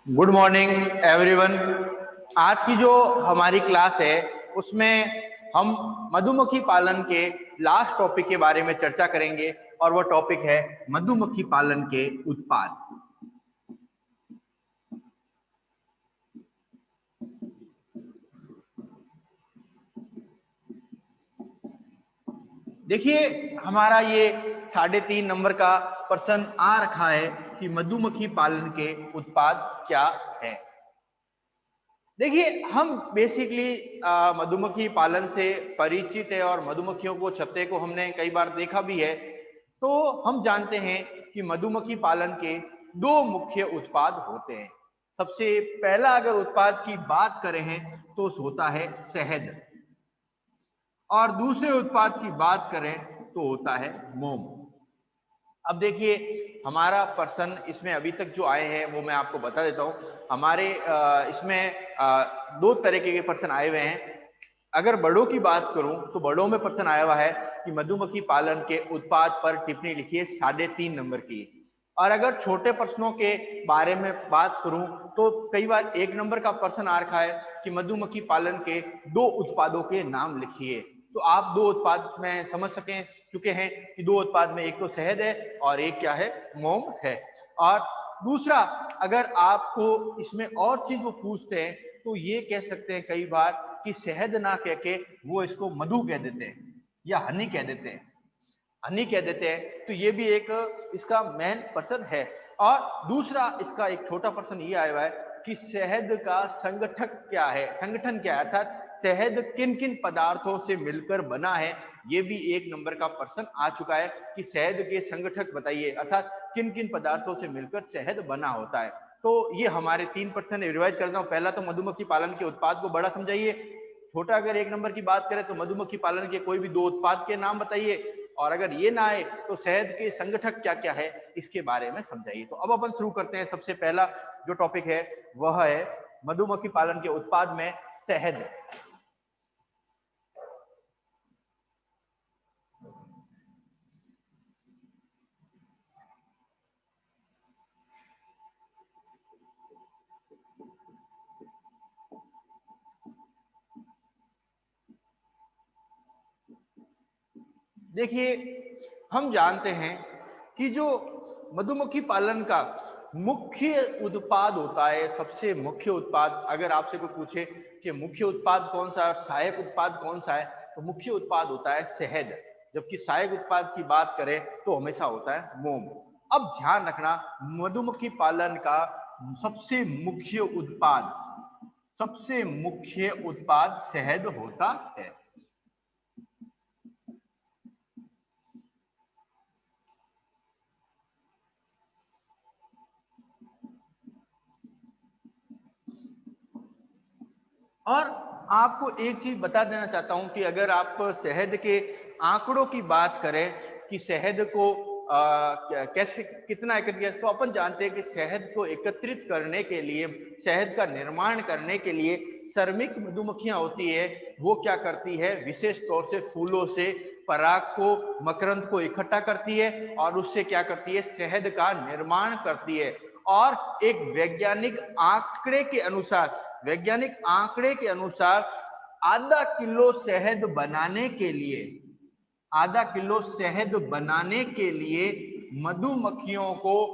Good morning everyone. आज की जो हमारी क्लास है उसमें हम मधुमक्खी पालन के लास्ट टॉपिक के बारे में चर्चा करेंगे और वो टॉपिक है मधुमक्खी पालन के उत्पाद। देखिए, हमारा ये 3.5 नंबर का प्रश्न आ रखा है कि मधुमक्खी पालन के उत्पाद क्या है। देखिए, हम बेसिकली मधुमक्खी पालन से परिचित है और मधुमक्खियों को छत्ते को हमने कई बार देखा भी है। तो हम जानते हैं कि मधुमक्खी पालन के दो मुख्य उत्पाद होते हैं। सबसे पहला अगर उत्पाद की बात करें हैं तो होता है शहद, और दूसरे उत्पाद की बात करें तो होता है मोम। अब देखिए, हमारा प्रश्न इसमें अभी तक जो आए हैं वो मैं आपको बता देता हूं। हमारे इसमें दो तरीके के प्रश्न आए हुए हैं। अगर बड़ों की बात करूं तो बड़ों में प्रश्न आया हुआ है कि मधुमक्खी पालन के उत्पाद पर टिप्पणी लिखिए 3.5 नंबर की। और अगर छोटे प्रश्नों के बारे में बात करूं तो कई बार 1 नंबर का प्रश्न आ रखा है कि मधुमक्खी पालन के दो उत्पादों के नाम लिखिए। तो आप दो उत्पाद में समझ चुके हैं कि दो उत्पाद में एक तो शहद है और एक क्या है, मोम है। और दूसरा, अगर आपको इसमें और चीज वो पूछते हैं तो ये कह सकते हैं कई बार कि शहद ना कह के वो इसको मधु कह देते हैं या हनी कह देते हैं, हनी कह देते हैं। तो ये भी एक इसका मेन प्रश्न है। और दूसरा इसका एक छोटा प्रश्न ये आया हुआ है कि शहद का संगठक क्या है, संगठन क्या है, अर्थात शहद किन किन पदार्थों से मिलकर बना है। ये भी 1 नंबर का प्रश्न आ चुका है कि शहद के संगठक बताइए, अर्थात किन किन पदार्थों से मिलकर शहद बना होता है। तो ये हमारे 3 प्रश्न रिवाइज करता हूँ। पहला तो मधुमक्खी पालन के उत्पाद को बड़ा समझाइए। छोटा अगर 1 नंबर की बात करें तो मधुमक्खी पालन के कोई भी दो उत्पाद के नाम बताइए, और अगर ये ना आए तो शहद के संगठक क्या क्या है इसके बारे में समझाइए। तो अब अपन शुरू करते हैं। सबसे पहला जो टॉपिक है वह है मधुमक्खी पालन के उत्पाद में शहद। देखिए, हम जानते हैं कि जो मधुमक्खी पालन का मुख्य उत्पाद होता है, सबसे मुख्य उत्पाद, अगर आपसे कोई पूछे कि मुख्य उत्पाद कौन सा है और सहायक उत्पाद कौन सा है, तो मुख्य उत्पाद होता है शहद, जबकि सहायक उत्पाद की बात करें तो हमेशा होता है मोम। अब ध्यान रखना, मधुमक्खी पालन का सबसे मुख्य उत्पाद, सबसे मुख्य उत्पाद शहद होता है। और आपको एक चीज बता देना चाहता हूं कि अगर आप शहद के आंकड़ों की बात करें कि शहद को कैसे कितना एकत्रित किया, तो अपन जानते हैं कि शहद को एकत्रित करने के लिए, शहद का निर्माण करने के लिए श्रमिक मधुमक्खियां होती है, वो क्या करती है, विशेष तौर से फूलों से पराग को, मकरंद को इकट्ठा करती है और उससे क्या करती है, शहद का निर्माण करती है। और एक वैज्ञानिक आंकड़े के अनुसार, वैज्ञानिक आंकड़े के अनुसार आधा किलो शहद बनाने के लिए, आधा किलो शहद बनाने के लिए मधुमक्खियों को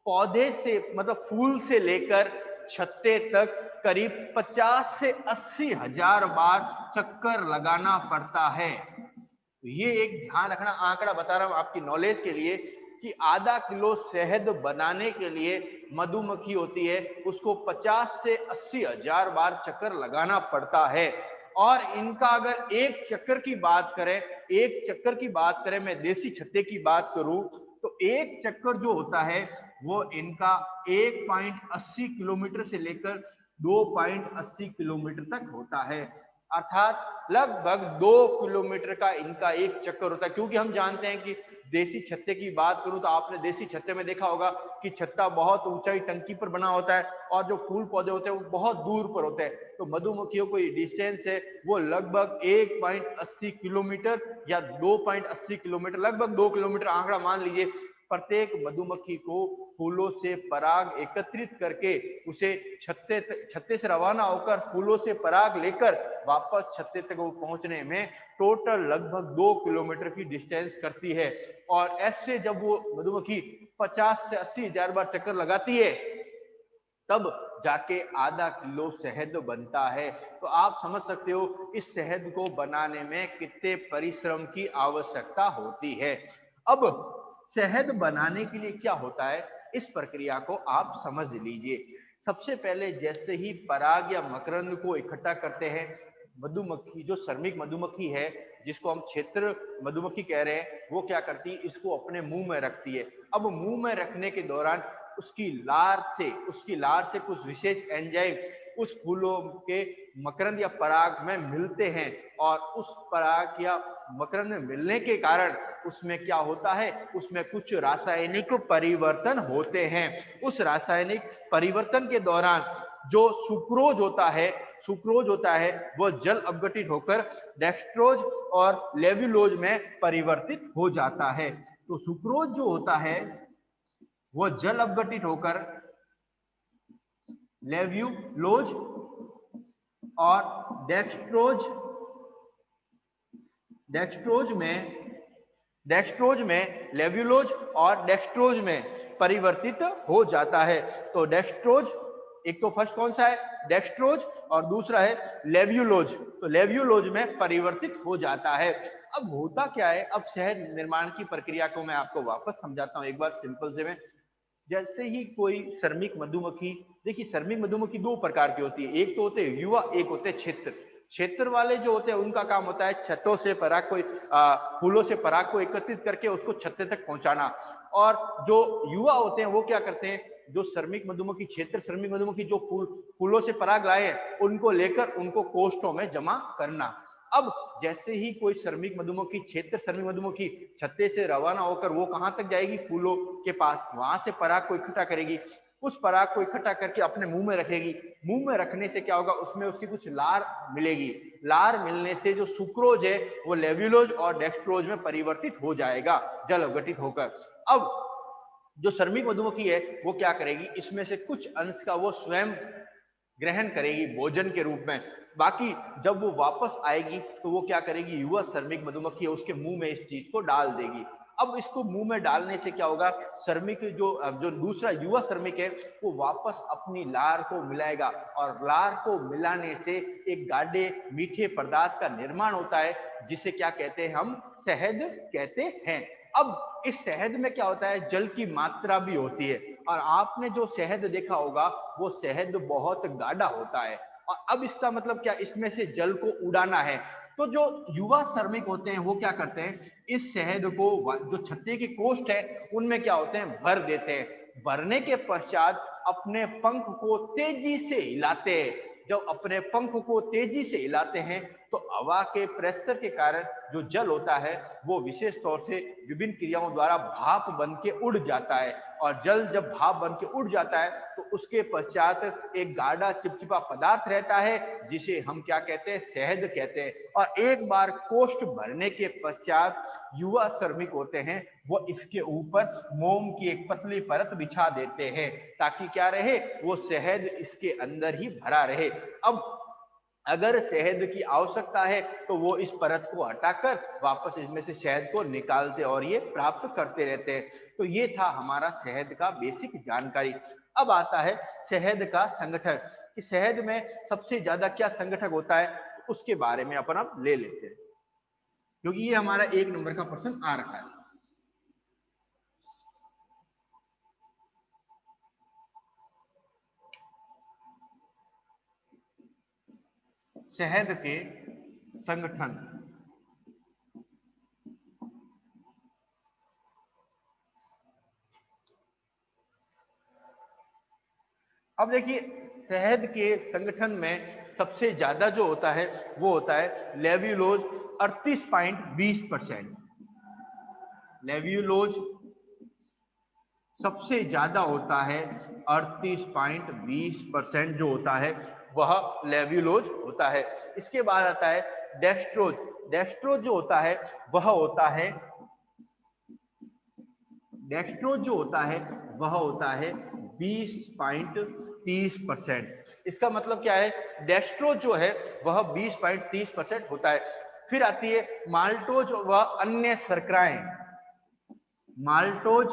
पौधे से, मतलब फूल से लेकर छत्ते तक करीब 50 से 80 हजार बार चक्कर लगाना पड़ता है। तो ये एक ध्यान रखना, आंकड़ा बता रहा हूं आपकी नॉलेज के लिए कि आधा किलो शहद बनाने के लिए मधुमक्खी होती है उसको 50 से 80 हजार बार चक्कर लगाना पड़ता है। और इनका अगर एक चक्कर की बात करें, एक चक्कर की बात करें, मैं देसी छत्ते की बात करूं तो एक चक्कर जो होता है वो इनका 1.80 किलोमीटर से लेकर 2.80 किलोमीटर तक होता है, अर्थात लगभग 2 किलोमीटर का इनका एक चक्कर होता है। क्योंकि हम जानते हैं कि देसी छत्ते की बात करूं तो आपने देसी छत्ते में देखा होगा कि छत्ता बहुत ऊंचाई टंकी पर बना होता है और जो फूल पौधे होते हैं वो बहुत दूर पर होते हैं। तो मधुमक्खियों को ये डिस्टेंस है वो लगभग 1.80 किलोमीटर या 2.80 किलोमीटर, लगभग 2 किलोमीटर आंकड़ा मान लीजिए, प्रत्येक मधुमक्खी को फूलों से पराग एकत्रित करके उसे छत्ते से रवाना होकर फूलों से पराग लेकर वापस छत्ते तक वो पहुंचने में टोटल लगभग 2 किलोमीटर की डिस्टेंस करती है। और ऐसे जब वो मधुमक्खी 50 से 80 हजार बार चक्कर लगाती है तब जाके आधा किलो शहद बनता है। तो आप समझ सकते हो इस शहद को बनाने में कितने परिश्रम की आवश्यकता होती है। अब शहद बनाने के लिए क्या होता है, इस प्रक्रिया को आप समझ लीजिए। सबसे पहले जैसे ही पराग या मकरंद को इकट्ठा करते हैं, मधुमक्खी जो श्रमिक मधुमक्खी है, जिसको हम क्षेत्र मधुमक्खी कह रहे हैं, वो क्या करती है, इसको अपने मुंह में रखती है। अब मुंह में रखने के दौरान उसकी लार से कुछ विशेष एंजाइम उस फूलों के मकरंद या पराग में मिलते हैं, और उस पराग या मकरंद में मिलने के कारण उसमें क्या होता है, उसमें कुछ रासायनिक परिवर्तन होते हैं। उस रासायनिक परिवर्तन के दौरान जो सुक्रोज होता है वो जल अपघटित होकर डेक्सट्रोज और लेव्युलोज में परिवर्तित हो जाता है। तो सुक्रोज जो होता है वो जल अपघटित होकर लेव्युलोज और डेक्सट्रोज में लेव्युलोज और डेक्सट्रोज में परिवर्तित हो जाता है। तो डेक्सट्रोज, एक तो फर्स्ट कौन सा है, डेक्सट्रोज, और दूसरा है लेव्युलोज। तो लेव्युलोज में परिवर्तित हो जाता है। अब होता क्या है, अब शहद निर्माण की प्रक्रिया को मैं आपको वापस समझाता हूं एक बार सिंपल से में। जैसे ही कोई श्रमिक मधुमक्खी, देखिए श्रमिक मधुमक्खी दो प्रकार की होती है, एक तो होते हैं युवा, एक होते हैं क्षेत्र वाले जो होते हैं उनका काम होता है छत्तों से पराग को फूलों से पराग को एकत्रित करके उसको छत्ते तक पहुंचाना। और जो युवा होते हैं वो क्या करते हैं, जो श्रमिक मधुमक्खी श्रमिक मधुमक्खी जो फूलों से पराग लाए हैं उनको लेकर उनको कोष्ठों में जमा करना। अब जैसे ही कोई श्रमिक मधुमक्खी छत्ते से रवाना होकर वो कहां तक जाएगी, फूलों के पास, वहां से पराग को इकट्ठा करेगी। उस पराग को इकट्ठा करके अपने मुंह में रखेगी। मुंह में रखने से क्या होगा, उसमें उसकी कुछ लार मिलेगी। लार मिलने से जो सुक्रोज है वो लेव्युलोज और डेक्सट्रोज में परिवर्तित हो जाएगा जल अपघटित होकर। अब जो श्रमिक मधुमक्खी है वो क्या करेगी, इसमें से कुछ अंश का वो स्वयं ग्रहण करेगी भोजन के रूप में। बाकी जब वो वापस आएगी तो वो क्या करेगी, युवा श्रमिक मधुमक्खी है उसके मुंह में इस चीज को डाल देगी। अब इसको मुंह में डालने से क्या होगा, श्रमिक जो दूसरा युवा श्रमिक है वो वापस अपनी लार को मिलाएगा, और लार को मिलाने से एक गाढ़े मीठे पदार्थ का निर्माण होता है, जिसे क्या कहते हैं, हम शहद कहते हैं। अब इस शहद में क्या होता है, जल की मात्रा भी होती है, और आपने जो शहद देखा होगा वो शहद बहुत गाढ़ा होता है। और अब इसका मतलब क्या, इसमें से जल को उड़ाना है। तो जो युवा श्रमिक होते हैं वो क्या करते हैं, इस शहद को जो छत्ते के कोष्ठ है उनमें क्या होते हैं, भर देते हैं। भरने के पश्चात अपने पंख को तेजी से हिलाते हैं। जब अपने पंख को तेजी से हिलाते हैं तो हवा के प्रेशर के कारण जो जल होता है वो विशेष तौर से विभिन्न क्रियाओं द्वारा भाप बन के उड़ जाता है। और जल जब भाप बन के उड़ जाता है तो उसके पश्चात एक गाढ़ा चिपचिपा पदार्थ रहता है, जिसे हम क्या कहते हैं, शहद कहते हैं। और एक बार कोष्ठ भरने के पश्चात युवा श्रमिक होते हैं वो इसके ऊपर मोम की एक पतली परत बिछा देते हैं, ताकि क्या रहे, वो शहद इसके अंदर ही भरा रहे। अब अगर शहद की आवश्यकता है तो वो इस परत को हटाकर वापस इसमें से शहद को निकालते और ये प्राप्त करते रहते हैं। तो ये था हमारा शहद का बेसिक जानकारी। अब आता है शहद का संगठन, कि शहद में सबसे ज्यादा क्या संगठक होता है, उसके बारे में अपन अब ले लेते हैं, क्योंकि ये हमारा 1 नंबर का प्रश्न आ रखा है। शहद के संगठन। अब देखिए शहद के संगठन में सबसे ज्यादा जो होता है वो होता है लेव्युलोज 38.20%। लेव्युलोज सबसे ज्यादा होता है, 38.20% जो होता है वह लेव्युलोज होता है। इसके बाद आता है डेक्सट्रोज। डेक्सट्रोज जो होता है वह होता है डेक्स्ट्रोज जो होता है वह होता है 20.30%। इसका मतलब क्या है, डेक्स्ट्रोज जो है वह 20.30% होता है। फिर आती है माल्टोज व अन्य शर्कराएं। माल्टोज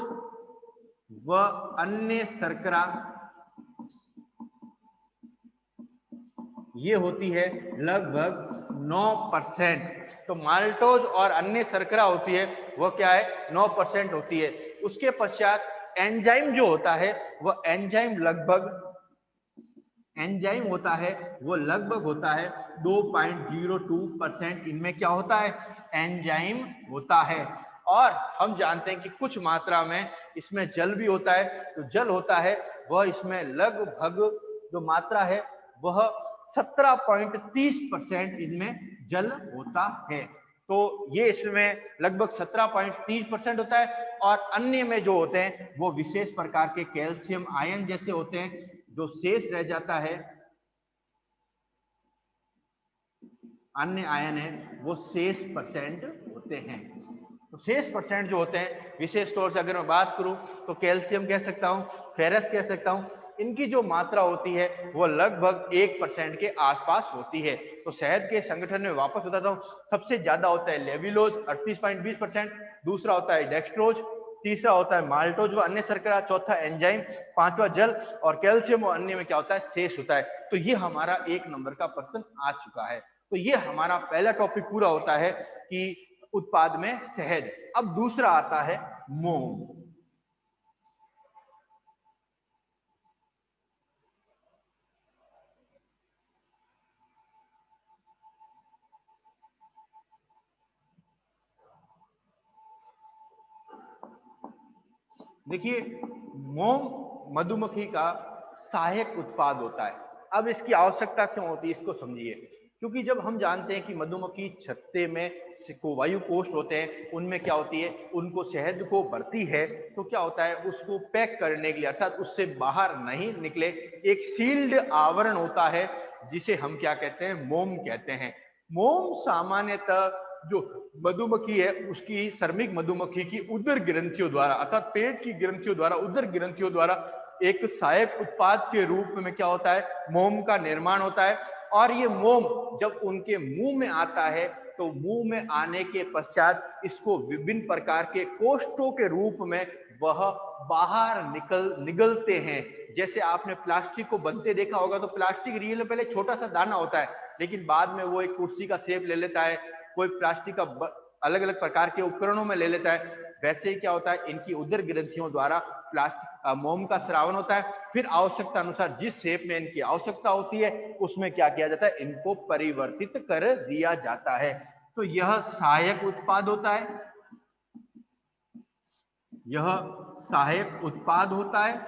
व अन्य शर्करा ये होती है लगभग 9%। तो माल्टोज और अन्य शर्करा होती है वह क्या है, 9% होती है। उसके पश्चात एंजाइम जो होता है वह एंजाइम होता है वो लगभग होता है 2.02%। इनमें क्या होता है, एंजाइम होता है। और हम जानते हैं कि कुछ मात्रा में इसमें जल भी होता है। तो जल होता है वह इसमें लगभग जो मात्रा है वह 17.30% इनमें जल होता है। तो ये इसमें लगभग 17.30% होता है। और अन्य में जो होते हैं वो विशेष प्रकार के कैल्शियम आयन जैसे होते हैं। जो शेष रह जाता है अन्य आयन है वो शेष परसेंट होते हैं। तो शेष परसेंट जो होते हैं, विशेष तौर से अगर मैं बात करूं तो कैल्शियम कह सकता हूं, फेरस कह सकता हूं। इनकी जो मात्रा होती है वो लगभग 1% के आसपास होती है। तो शहद के संगठन में वापस बताता हूं, सबसे ज्यादा होता है लेविलोज 38.20%, दूसरा होता है डेक्स्ट्रोज, तीसरा होता है माल्टोज व अन्य शर्करा, चौथा एंजाइम, पांचवा जल, और कैल्शियम और अन्य में क्या होता है, शेष होता है। तो ये हमारा 1 नंबर का प्रश्न आ चुका है। तो ये हमारा पहला टॉपिक पूरा होता है कि उत्पाद में शहद। अब दूसरा आता है मोम। देखिए, मोम मधुमक्खी का सहायक उत्पाद होता है। अब इसकी आवश्यकता क्यों होती है इसको समझिए। क्योंकि जब हम जानते हैं कि मधुमक्खी छत्ते में वायु कोष्ठ होते हैं, उनमें क्या होती है, उनको शहद को भरती है। तो क्या होता है, उसको पैक करने के लिए अर्थात उससे बाहर नहीं निकले एक सील्ड आवरण होता है जिसे हम क्या कहते हैं, मोम कहते हैं। मोम सामान्यतः जो मधुमक्खी है उसकी श्रमिक मधुमक्खी की उदर ग्रंथियों द्वारा अर्थात पेट की ग्रंथियों द्वारा, उदर ग्रंथियों द्वारा एक सहायक उत्पाद के रूप में क्या होता है, मोम का निर्माण होता है। और ये मोम जब उनके मुंह में आता है तो मुंह में आने के पश्चात इसको विभिन्न प्रकार के कोष्ठों के रूप में वह बाहर निगलते हैं। जैसे आपने प्लास्टिक को बनते देखा होगा, तो प्लास्टिक रियल में पहले छोटा सा दाना होता है, लेकिन बाद में वो एक कुर्सी का शेप ले लेता है, कोई प्लास्टिक का अलग अलग प्रकार के उपकरणों में ले लेता है। वैसे ही क्या होता है, इनकी उदर ग्रंथियों द्वारा प्लास्टिक मोम का स्रावन होता है। फिर आवश्यकता अनुसार जिस शेप में इनकी आवश्यकता होती है उसमें क्या किया जाता है, इनको परिवर्तित कर दिया जाता है। तो यह सहायक उत्पाद होता है, यह सहायक उत्पाद होता है।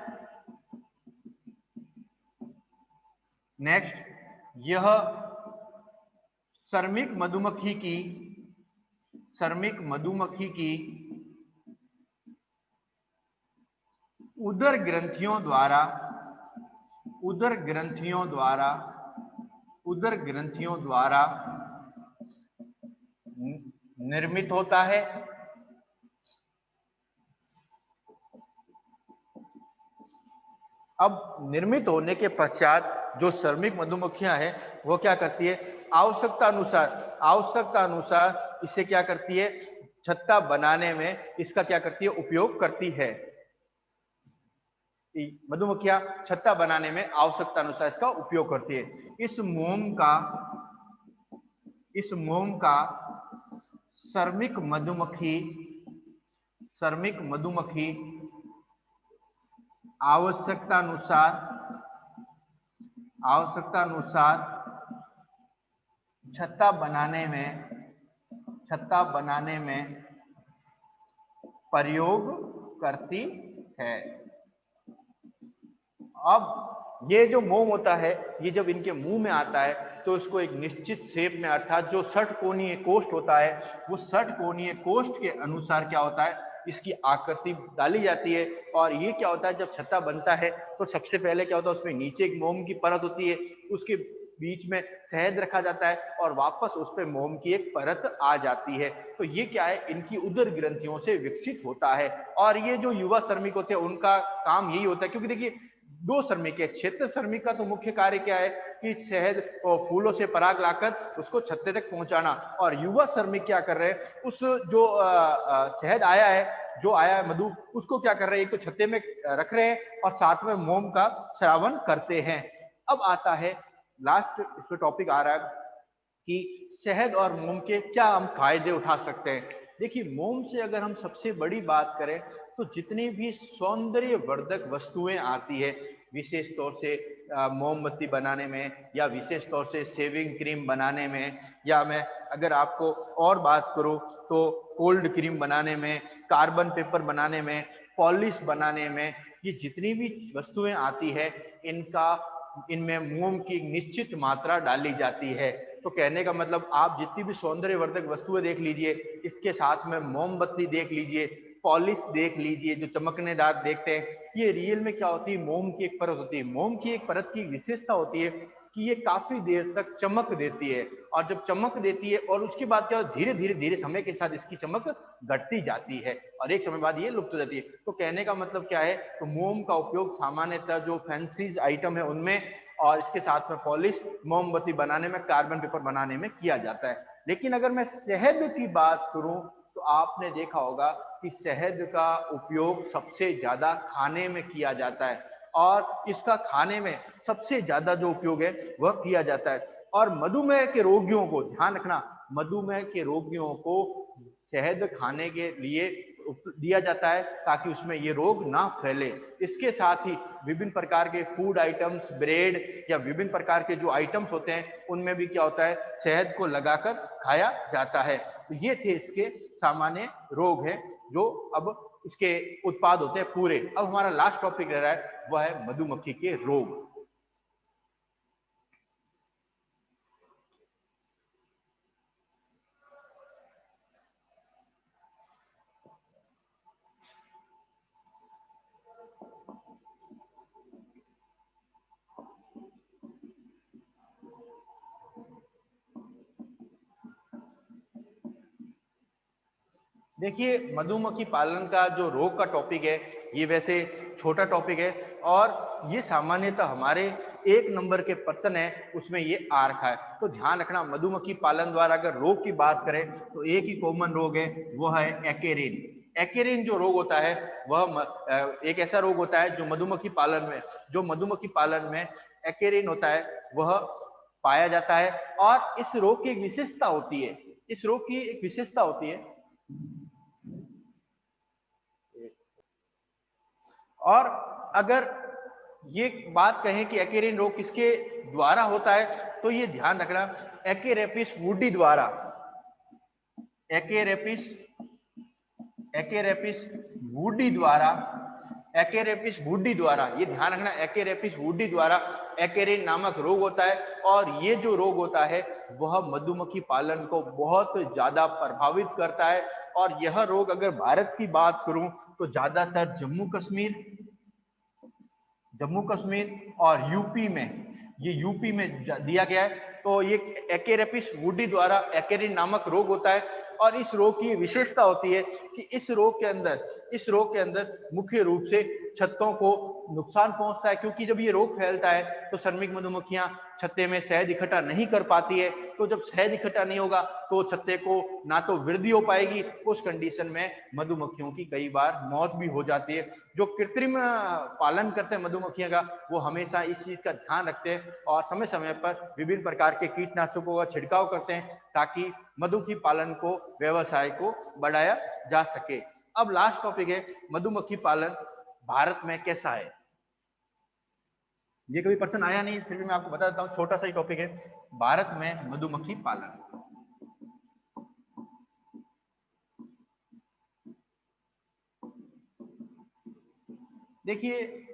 नेक्स्ट, यह श्रमिक मधुमक्खी की उदर ग्रंथियों द्वारा निर्मित होता है। अब निर्मित होने के पश्चात जो श्रमिक मधुमक्खियां हैं वो क्या करती है, आवश्यकता अनुसार इसे क्या करती है, छत्ता बनाने में इसका क्या करती है, उपयोग करती है। मधुमक्खियां छत्ता बनाने में आवश्यकता अनुसार इसका उपयोग करती है। इस मोम का श्रमिक मधुमक्खी आवश्यकता अनुसार छत्ता बनाने में प्रयोग करती है। अब ये जो मोम होता है, ये जब इनके मुंह में आता है तो इसको एक निश्चित शेप में अर्थात जो षटकोणीय कोष्ठ होता है, वो षटकोणीय कोष्ठ के अनुसार क्या होता है, इसकी आकृति डाली जाती है। और ये क्या होता है, जब छत्ता बनता है तो सबसे पहले क्या होता है, उसमें नीचे एक मोम की परत होती है, उसके बीच में शहद रखा जाता है और वापस उस पे मोम की एक परत आ जाती है। तो ये क्या है, इनकी उदर ग्रंथियों से विकसित होता है। और ये जो युवा श्रमिक होते हैं उनका काम यही होता है, क्योंकि देखिए दो श्रमिक है। क्षेत्र श्रमिक का तो मुख्य कार्य क्या है कि शहद और फूलों से पराग लाकर उसको छत्ते तक पहुंचाना, और युवा श्रमिक क्या कर रहे हैं, उस जो शहद आया है, जो आया है मधु, उसको क्या कर रहे हैं, एक तो छत्ते में रख रहे हैं और साथ में मोम का श्रावण करते हैं। अब आता है लास्ट इसमें टॉपिक आ रहा है कि शहद और मोम के क्या हम फायदे उठा सकते हैं। देखिए मोम से अगर हम सबसे बड़ी बात करें तो जितनी भी सौंदर्य वर्धक वस्तुएं आती है, विशेष तौर से मोमबत्ती बनाने में, या विशेष तौर से शेविंग क्रीम बनाने में, या मैं अगर आपको और बात करूं तो कोल्ड क्रीम बनाने में, कार्बन पेपर बनाने में, पॉलिश बनाने में, ये जितनी भी वस्तुएं आती है इनमें मोम की निश्चित मात्रा डाली जाती है। तो कहने का मतलब आप जितनी भी सौंदर्यवर्धक वस्तुएं देख लीजिए, इसके साथ में मोमबत्ती देख लीजिए, पॉलिश देख लीजिए, जो चमकनेदार देखते हैं, ये रियल में क्या होती है, मोम की एक परत होती है। मोम की एक परत की विशेषता होती है कि ये काफी देर तक चमक देती है, और जब चमक देती है और उसके बाद क्या धीरे धीरे धीरे समय के साथ इसकी चमक घटती जाती है और एक समय बाद ये लुप्त हो जाती है। तो कहने का मतलब क्या है, तो मोम का उपयोग सामान्यतः जो फैंसी आइटम है उनमें, और इसके साथ में पॉलिश, मोमबत्ती बनाने में, कार्बन पेपर बनाने में किया जाता है। लेकिन अगर मैं शहद की बात करूं तो आपने देखा होगा कि शहद का उपयोग सबसे ज्यादा खाने में किया जाता है, और इसका खाने में सबसे ज्यादा जो उपयोग है वह किया जाता है। और मधुमेह के रोगियों को ध्यान रखना, मधुमेह के रोगियों को शहद खाने के लिए दिया जाता है ताकि उसमें ये रोग ना फैले। इसके साथ ही विभिन्न प्रकार के फूड आइटम्स, ब्रेड या विभिन्न प्रकार के जो आइटम्स होते हैं उनमें भी क्या होता है, शहद को लगाकर खाया जाता है। तो ये थे इसके सामान्य रोग हैं जो अब इसके उत्पाद होते हैं पूरे। अब हमारा लास्ट टॉपिक रह रहा है वह है मधुमक्खी के रोग। देखिए मधुमक्खी पालन का जो रोग का टॉपिक है ये वैसे छोटा टॉपिक है, और ये सामान्यतः हमारे 1 नंबर के पर्सन है उसमें ये आ रखा है। तो ध्यान रखना, मधुमक्खी पालन द्वारा अगर रोग की बात करें तो एक ही कॉमन रोग है, वह है एक्केरेन। एक्केरेन जो रोग होता है वह एक ऐसा रोग होता है जो मधुमक्खी पालन में एक्केरेन होता है वह पाया जाता है। और इस रोग की एक विशेषता होती है, इस रोग की एक विशेषता होती है, और अगर ये बात कहें कि एक्केरेन रोग किसके द्वारा होता है तो ये ध्यान रखना, एक्केरेपिस वुडी द्वारा, एक्केरेपिस एक्केरेपिस वुडी द्वारा, एक्केरेपिस वुडी द्वारा, ये ध्यान रखना, एक्केरेपिस वुडी द्वारा एक्केरेन नामक रोग होता है। और ये जो रोग होता है वह मधुमक्खी पालन को बहुत ज्यादा प्रभावित करता है। और यह रोग अगर भारत की बात करूं तो ज्यादातर जम्मू कश्मीर और यूपी में, ये यूपी में दिया गया है। तो ये एक्केरेपिस वुडी द्वारा एक्केरेन नामक रोग होता है। और इस रोग की विशेषता होती है कि इस रोग के अंदर मुख्य रूप से छत्तों को नुकसान पहुंचता है, क्योंकि जब ये रोग फैलता है तो श्रमिक मधुमक्खियां छत्ते में शहद इकट्ठा नहीं कर पाती है। तो जब शहद इकट्ठा नहीं होगा तो छत्ते को ना तो वृद्धि हो पाएगी, उस कंडीशन में मधुमक्खियों की कई बार मौत भी हो जाती है। जो कृत्रिम पालन करते हैं मधुमक्खियों का, वो हमेशा इस चीज का ध्यान रखते हैं और समय समय पर विभिन्न प्रकार के कीटनाशकों का छिड़काव करते हैं ताकि मधुमक्खी पालन को, व्यवसाय को बढ़ाया जा सके। अब लास्ट टॉपिक है मधुमक्खी पालन भारत में कैसा है। ये कभी पर्सन आया नहीं, फिर भी मैं आपको बता देता हूँ, छोटा सा ही टॉपिक है, भारत में मधुमक्खी पालन। देखिए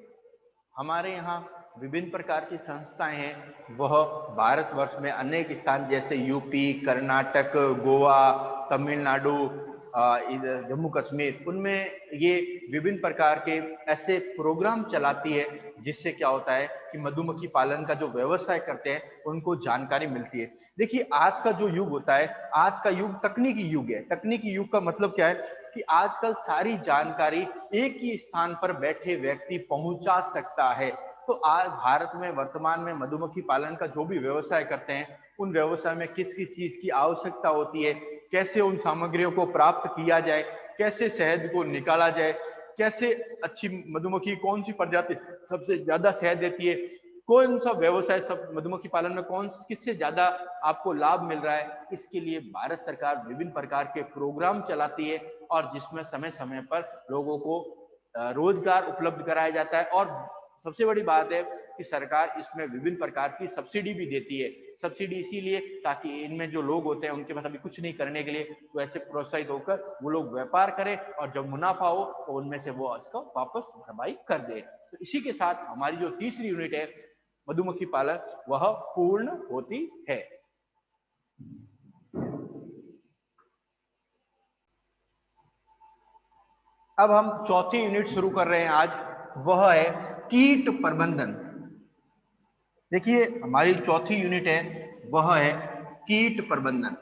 हमारे यहाँ विभिन्न प्रकार की संस्थाएं हैं, वह भारतवर्ष में अनेक स्थान जैसे यूपी, कर्नाटक, गोवा, तमिलनाडु, जम्मू कश्मीर, उनमें ये विभिन्न प्रकार के ऐसे प्रोग्राम चलाती है जिससे क्या होता है कि मधुमक्खी पालन का जो व्यवसाय करते हैं उनको जानकारी मिलती है। देखिए आज का जो युग होता है, आज का युग तकनीकी युग है। तकनीकी युग का मतलब क्या है कि आजकल सारी जानकारी एक ही स्थान पर बैठे व्यक्ति पहुंचा सकता है। तो आज भारत में वर्तमान में मधुमक्खी पालन का जो भी व्यवसाय करते हैं, उन व्यवसाय में किस किस चीज की आवश्यकता होती है, कैसे उन सामग्रियों को प्राप्त किया जाए, कैसे शहद को निकाला जाए, कैसे अच्छी मधुमक्खी कौन सी प्रजाति सबसे ज्यादा शहद देती है, कौन सा व्यवसाय सब मधुमक्खी पालन में कौन किससे ज्यादा आपको लाभ मिल रहा है, इसके लिए भारत सरकार विभिन्न प्रकार के प्रोग्राम चलाती है और जिसमें समय समय पर लोगों को रोजगार उपलब्ध कराया जाता है। और सबसे बड़ी बात है कि सरकार इसमें विभिन्न प्रकार की सब्सिडी भी देती है। सब्सिडी इसीलिए ताकि इनमें जो लोग होते हैं उनके पास अभी कुछ नहीं करने के लिए, तो ऐसे प्रोत्साहित होकर वो लोग व्यापार करें और जब मुनाफा हो तो उनमें से वो इसको वापस भरपाई कर दे। तो इसी के साथ हमारी जो तीसरी यूनिट है मधुमक्खी पालन वह पूर्ण होती है। अब हम चौथी यूनिट शुरू कर रहे हैं आज, वह है कीट प्रबंधन। देखिए हमारी चौथी यूनिट है वह है कीट प्रबंधन।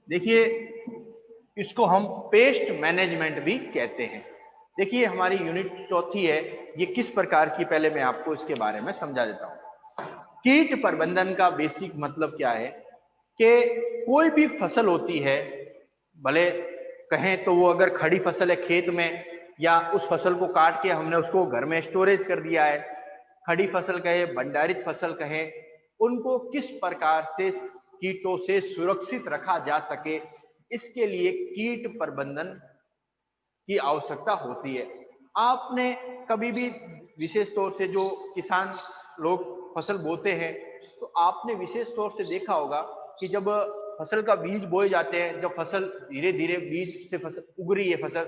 देखिए इसको हम पेस्ट मैनेजमेंट भी कहते हैं। देखिए हमारी यूनिट चौथी है, ये किस प्रकार की, पहले मैं आपको इसके बारे में समझा देता हूं। कीट प्रबंधन का बेसिक मतलब क्या है कि कोई भी फसल होती है, भले कहें तो वो अगर खड़ी फसल है खेत में, या उस फसल को काट के हमने उसको घर में स्टोरेज कर दिया है, खड़ी फसल कहे भंडारित फसल कहे, उनको किस प्रकार से कीटों से सुरक्षित रखा जा सके, इसके लिए कीट प्रबंधन की आवश्यकता होती है। आपने कभी भी विशेष तौर से जो किसान लोग फसल बोते हैं, तो आपने विशेष तौर से देखा होगा कि जब फसल का बीज बोए जाते हैं, जब फसल धीरे धीरे बीज से फसल उग रही है फसल,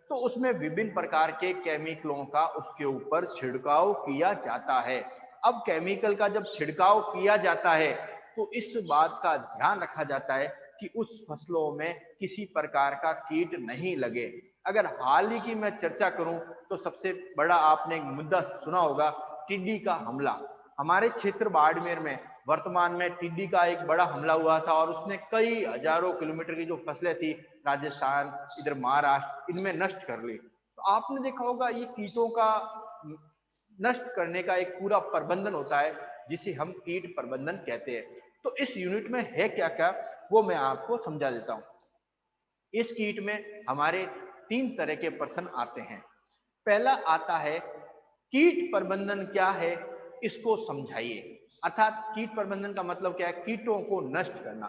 तो उसमें विभिन्न प्रकार के केमिकलों का उसके ऊपर छिड़काव किया जाता है। अब केमिकल का जब छिड़काव किया जाता है तो इस बात का ध्यान रखा जाता है कि उस फसलों में किसी प्रकार का कीट नहीं लगे। अगर हाल ही की मैं चर्चा करूं तो सबसे बड़ा आपने एक मुद्दा सुना होगा, टिड्डी का हमला। हमारे क्षेत्र बाड़मेर में वर्तमान में टिड्डी का एक बड़ा हमला हुआ था और उसने कई हजारों किलोमीटर की जो फसलें थी राजस्थान, इधर महाराष्ट्र, इनमें नष्ट कर ली। तो आपने देखा होगा ये कीटों का नष्ट करने का एक पूरा प्रबंधन होता है जिसे हम कीट प्रबंधन कहते हैं। तो इस यूनिट में है क्या क्या वो मैं आपको समझा देता हूं। इस कीट में हमारे 3 तरह के प्रश्न आते हैं। पहला आता है कीट प्रबंधन क्या है, इसको समझाइए। अर्थात कीट प्रबंधन का मतलब क्या है, कीटों को नष्ट करना।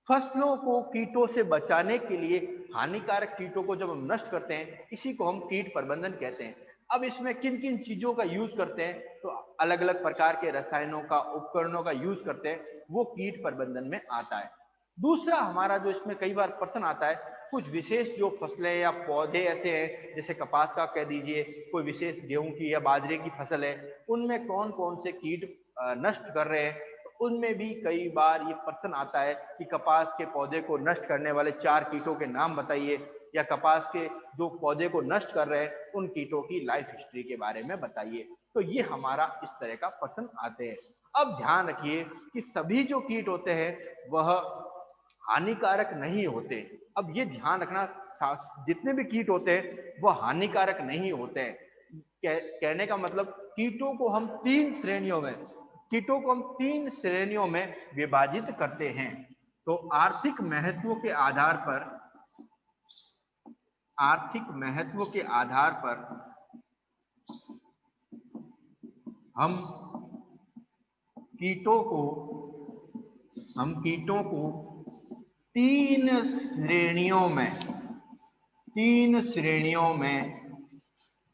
फसलों को कीटों से बचाने के लिए हानिकारक कीटों को जब हम नष्ट करते हैं, इसी को हम कीट प्रबंधन कहते हैं। अब इसमें किन किन चीजों का यूज करते हैं, तो अलग अलग प्रकार के रसायनों का, उपकरणों का यूज करते हैं, वो कीट प्रबंधन में आता है। दूसरा हमारा जो इसमें कई बार प्रश्न आता है, कुछ विशेष जो फसलें या पौधे ऐसे हैं, जैसे कपास का कह दीजिए, कोई विशेष गेहूं की या बाजरे की फसल है, उनमें कौन कौन से कीट नष्ट कर रहे हैं। उनमें भी कई बार ये प्रश्न आता है कि कपास के पौधे को नष्ट करने वाले 4 कीटों के नाम बताइए, या कपास के जो पौधे को नष्ट कर रहे हैं उन कीटों की लाइफ हिस्ट्री के बारे में बताइए। तो ये हमारा इस तरह का प्रश्न आते हैं। अब ध्यान रखिए कि सभी जो कीट होते हैं वह हानिकारक नहीं होते। अब ये ध्यान रखना, जितने भी कीट होते हैं वह हानिकारक नहीं होते हैं। कहने का मतलब कीटों को हम 3 श्रेणियों में विभाजित करते हैं। तो आर्थिक महत्व के आधार पर हम कीटों को 3 श्रेणियों में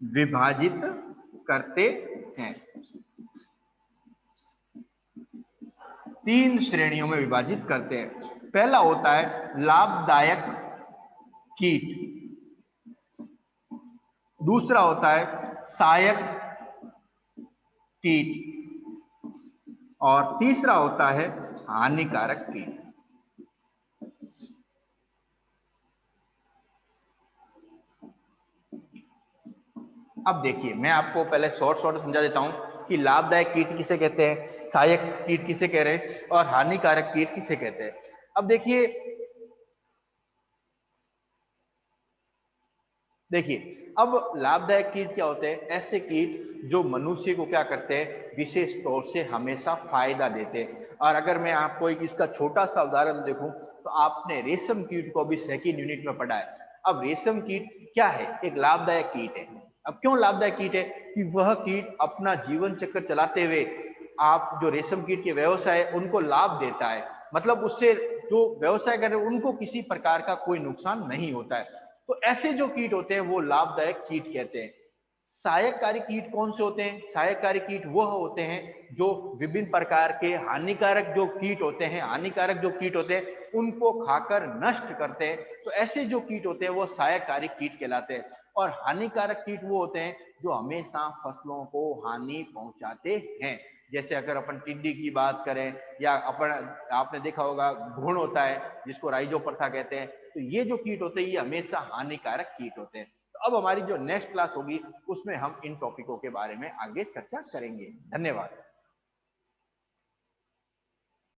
विभाजित करते हैं। 3 श्रेणियों में विभाजित करते हैं। पहला होता है लाभदायक कीट, दूसरा होता है सहायक कीट, और तीसरा होता है हानिकारक कीट। अब देखिए, मैं आपको पहले शॉर्ट समझा देता हूं कि लाभदायक कीट किसे कहते हैं, सहायक कीट किसे कह रहे हैं और हानिकारक कीट किसे कहते हैं। अब देखिए अब लाभदायक कीट क्या होते हैं, ऐसे कीट जो मनुष्य को क्या करते हैं, विशेष तौर से हमेशा फायदा देते हैं। और अगर मैं आपको एक इसका छोटा सा उदाहरण देखूं तो आपने रेशम कीट को अभी सेकंड यूनिट में पढ़ा है। अब रेशम कीट क्या है, एक लाभदायक कीट है। अब क्यों लाभदायक कीट है, कि वह कीट अपना जीवन चक्र चलाते हुए आप जो रेशम कीट के व्यवसाय है उनको लाभ देता है, मतलब उससे जो व्यवसाय कर रहे हैं उनको किसी प्रकार का कोई नुकसान नहीं होता है। तो ऐसे जो कीट होते हैं वो लाभदायक कीट कहते हैं। सहायककारी कीट कौन से होते हैं, सहायककारी कीट वह होते हैं जो विभिन्न प्रकार के हानिकारक जो कीट होते हैं, हानिकारक जो कीट होते हैं उनको खाकर नष्ट करते हैं। तो ऐसे जो कीट होते हैं वो सहायककारी कीट कहलाते हैं। और हानिकारक कीट वो होते हैं जो हमेशा फसलों को हानि पहुंचाते हैं। जैसे अगर अपन टिड्डी की बात करें या अपन आपने देखा होगा घुन होता है जिसको राइजोपरथा कहते हैं, तो ये जो कीट होते हैं ये हमेशा हानिकारक कीट होते हैं। तो अब हमारी जो नेक्स्ट क्लास होगी उसमें हम इन टॉपिकों के बारे में आगे चर्चा करेंगे। धन्यवाद।